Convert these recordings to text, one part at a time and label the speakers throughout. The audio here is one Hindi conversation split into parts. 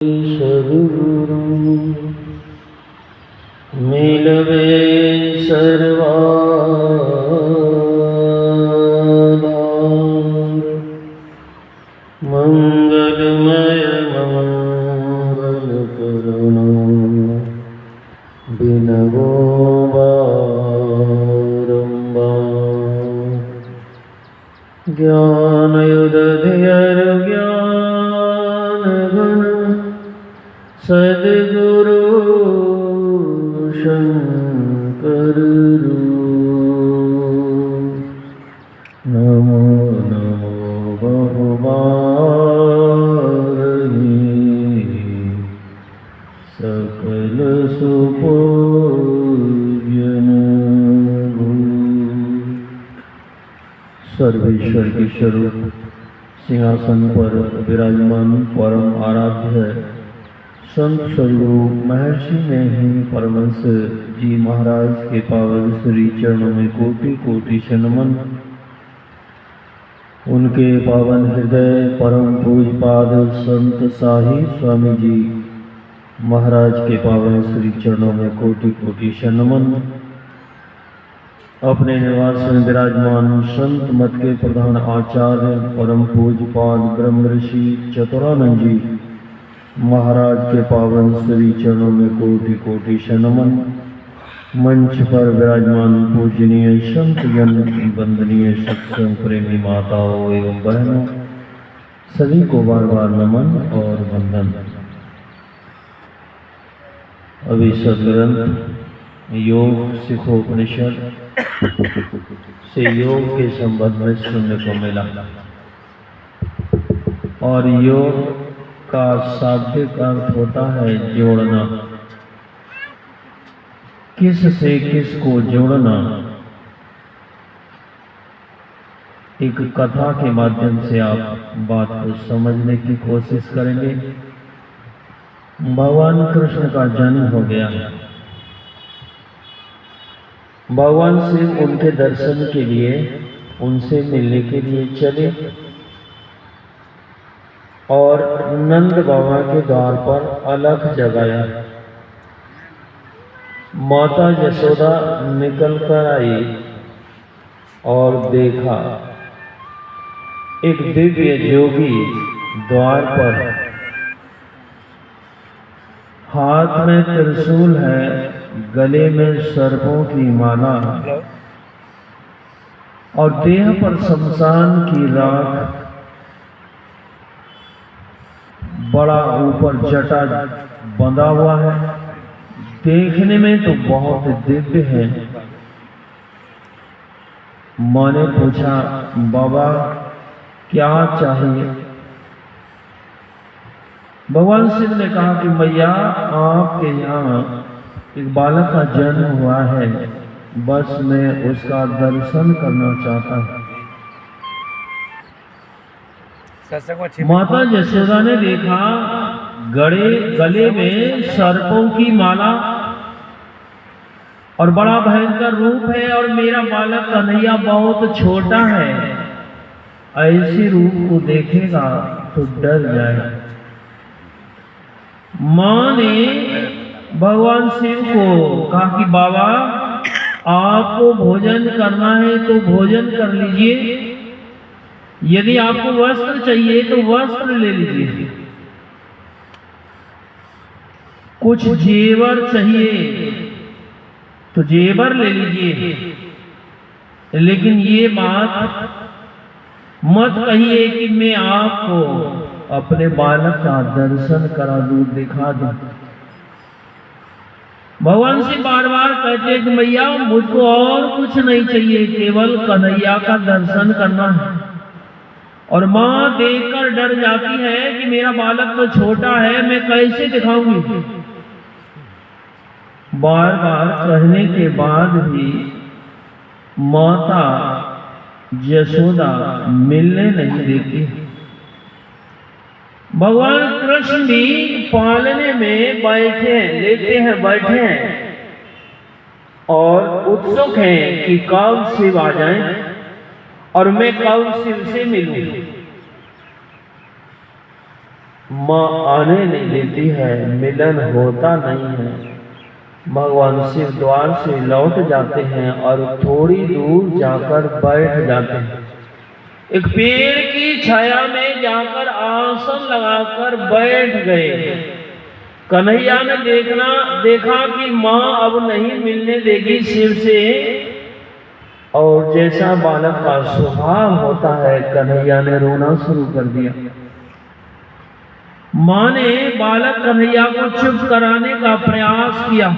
Speaker 1: सद्गुरु मिलवे सर्वाधार मंगलमय मंगल करुणा बिनवो बारंबार ज्ञानयुदधियर ज्ञान घन सद्गुरु शंकर नमो नमो बहुबारही सकल सुपूजन सर्वेश्वर के स्वरूप सिंहासन पर विराजमान परम आराध्य संत सद्गुरु महर्षि में ही परमहंस जी महाराज के पावन श्री चरणों में कोटि कोटि से नमन। उनके पावन हृदय परम पूजपाद संत साही स्वामी जी महाराज के पावन श्री चरणों में कोटि कोटि से नमन। अपने निवास में विराजमान संत मत के प्रधान आचार्य परम पूजपाद ब्रह्म ऋषि चतुरानंद जी महाराज के पावन श्री चरणों में कोटि कोटि से नमन। मंच पर विराजमान पूजनीय संत जन वंदनीय सत्संग प्रेमी माताओं एवं बहनों सभी को बार बार नमन और वंदन। अभी सदग्रंथ योग सिखोपनिषद से योग के संबंध में सुनने को मिला और योग का शाब्दिक अर्थ होता है जोड़ना, किस से किस को जोड़ना। एक कथा के माध्यम से आप बात को समझने की कोशिश करेंगे। भगवान कृष्ण का जन्म हो गया। भगवान शिव उनके दर्शन के लिए उनसे मिलने के लिए चले और नंद बाबा के द्वार पर अलख जगाया। माता यशोदा निकल कर आई और देखा एक दिव्य जोगी द्वार पर, हाथ में त्रिशूल है, गले में सर्पों की माला और देह पर शमशान की राख, बड़ा ऊपर जटा बंधा हुआ है। देखने में तो बहुत दिव्य है। माँ ने पूछा, बाबा क्या चाहिए? भगवान शिव ने कहा कि मैया आपके यहाँ एक बालक का जन्म हुआ है, बस मैं उसका दर्शन करना चाहता हूँ। माता यशोदा ने देखा गले में सर्पों की माला और बड़ा भयंकर रूप है और मेरा बालक कन्हैया बहुत छोटा है, ऐसे रूप को देखेगा तो डर जाए। माँ ने भगवान शिव को कहा कि बाबा आपको भोजन करना है तो भोजन कर लीजिए, यदि आपको वस्त्र चाहिए तो वस्त्र ले लीजिए, कुछ जेवर चाहिए तो जेवर ले लीजिए, लेकिन ये बात मत कहिए कि मैं आपको अपने बालक का दर्शन करा दूं, दिखा दूं। भगवान से बार बार कहते कि मैया मुझको और कुछ नहीं चाहिए, केवल कन्हैया का दर्शन करना है। और माँ देखकर डर जाती है कि मेरा बालक तो छोटा है, मैं कैसे दिखाऊंगी। बार बार कहने के बाद भी माता यशोदा मिलने नहीं देती। भगवान कृष्ण भी पालने में बैठे हैं और उत्सुक हैं कि कब शिव आ जाएं और मैं कब शिव से मिलूं। माँ आने नहीं देती है, मिलन होता नहीं है। भगवान शिव द्वार से लौट जाते हैं और थोड़ी दूर जाकर बैठ जाते हैं। एक पेड़ की छाया में जाकर आसन लगाकर बैठ गए। कन्हैया ने देखा कि माँ अब नहीं मिलने देगी शिव से, और जैसा बालक का स्वभाव होता है, कन्हैया ने रोना शुरू कर दिया। माँ ने बालक कन्हैया को चुप कराने का प्रयास किया।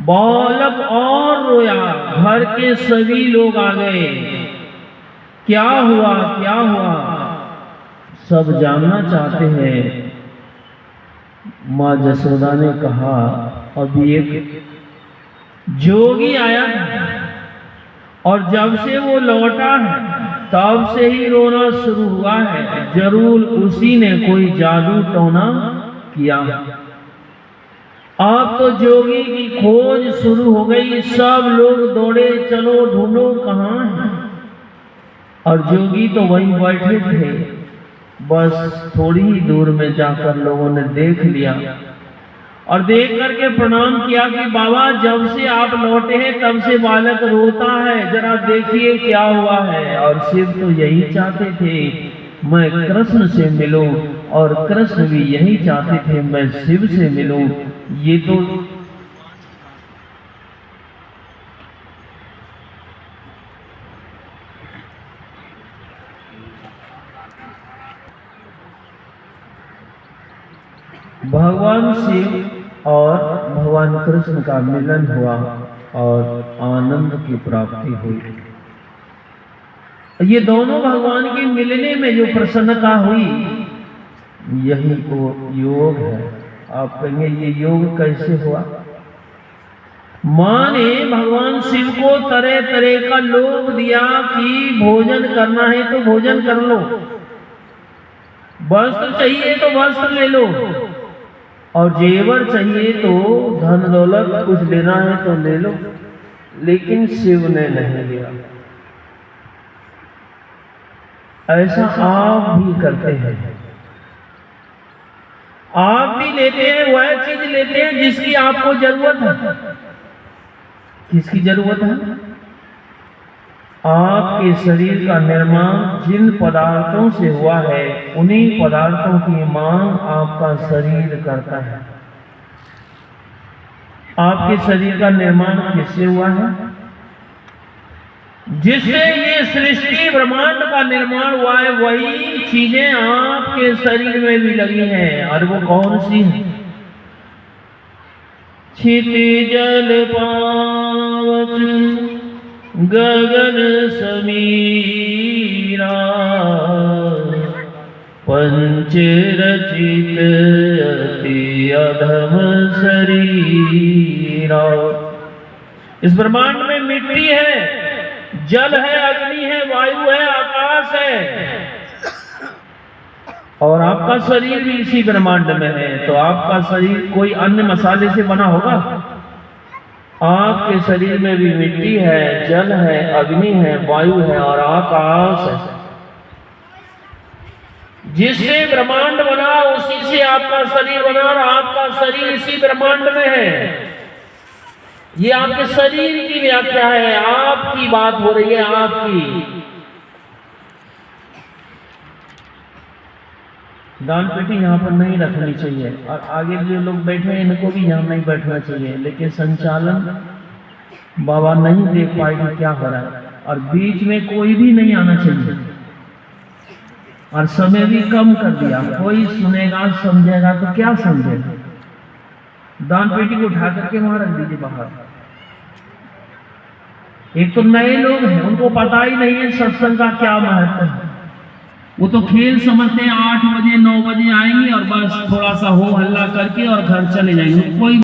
Speaker 1: बालक और रोया। घर के सभी लोग आ गए। क्या हुआ, क्या हुआ, सब जानना चाहते हैं। माँ जसोदा ने कहा, अभी एक जोगी आया और जब से वो लौटा है तब से ही रोना शुरू हुआ है। जरूर उसी ने कोई जादू टोना किया। अब तो जोगी की खोज शुरू हो गई। सब लोग दौड़े, चलो ढूंढो कहाँ है। और जोगी तो वहीं बैठे थे। बस थोड़ी ही दूर में जाकर लोगों ने देख लिया और देख करके प्रणाम किया कि बाबा, जब से आप लौटे हैं तब से बालक रोता है, जरा देखिए क्या हुआ है। और शिव तो यही चाहते थे मैं कृष्ण से मिलूं, और कृष्ण भी यही चाहते थे मैं शिव से मिलूं। ये तो भगवान शिव और भगवान कृष्ण का मिलन हुआ और आनंद की प्राप्ति हुई। ये दोनों भगवान के मिलने में जो प्रसन्नता हुई, यही वो योग है। आप कहेंगे ये योग कैसे हुआ? माँ ने भगवान शिव को तरह तरह का लोभ दिया कि भोजन करना है तो भोजन कर लो, वस्त्र चाहिए तो वस्त्र ले लो, और जेवर चाहिए तो धन दौलत कुछ लेना है तो ले लो। लेकिन शिव ने नहीं लिया। ऐसा आप भी करते हैं। आप भी लेते हैं, वह चीज लेते हैं जिसकी आपको जरूरत है। किसकी जरूरत है? आपके शरीर का निर्माण जिन पदार्थों से हुआ है, उन्हीं पदार्थों की मांग आपका शरीर करता है। आपके शरीर का निर्माण किससे हुआ है? जिससे ये सृष्टि ब्रह्मांड का निर्माण हुआ है, वही चीजें आपके शरीर में भी लगी हैं। और वो कौन सी है? क्षितिजल पावक गगन समीरा, पंच रचित अति अधम शरीरा। इस ब्रह्मांड में मिट्टी है, जल है, अग्नि है, वायु है, आकाश है, और आपका शरीर भी इसी ब्रह्मांड में है। तो आपका शरीर कोई अन्य मसाले से बना होगा? आपके शरीर में भी मिट्टी है, जल है, अग्नि है, वायु है और आकाश है। जिससे ब्रह्मांड बना उसी से आपका शरीर बना, और आपका शरीर इसी ब्रह्मांड में है। ये आपके शरीर की व्याख्या है, आपकी बात हो रही है, आपकी। दान पेटी यहाँ पर नहीं रखनी चाहिए, और आगे जो लोग बैठे हैं इनको भी यहाँ नहीं बैठना चाहिए। लेकिन संचालन बाबा नहीं देख पाएगी क्या हो रहा है, और बीच में कोई भी नहीं आना चाहिए। और समय भी कम कर दिया, कोई सुनेगा समझेगा तो क्या समझेगा। दान पेटी को उठा करके वहां रख दीजिए बाहर। एक तो नए लोग हैं, उनको पता ही नहीं है सत्संग का क्या महत्व है। वो तो खेल समझते हैं, 8 बजे 9 बजे आएंगे और बस थोड़ा सा हो हल्ला करके और घर चले जाएंगे। कोई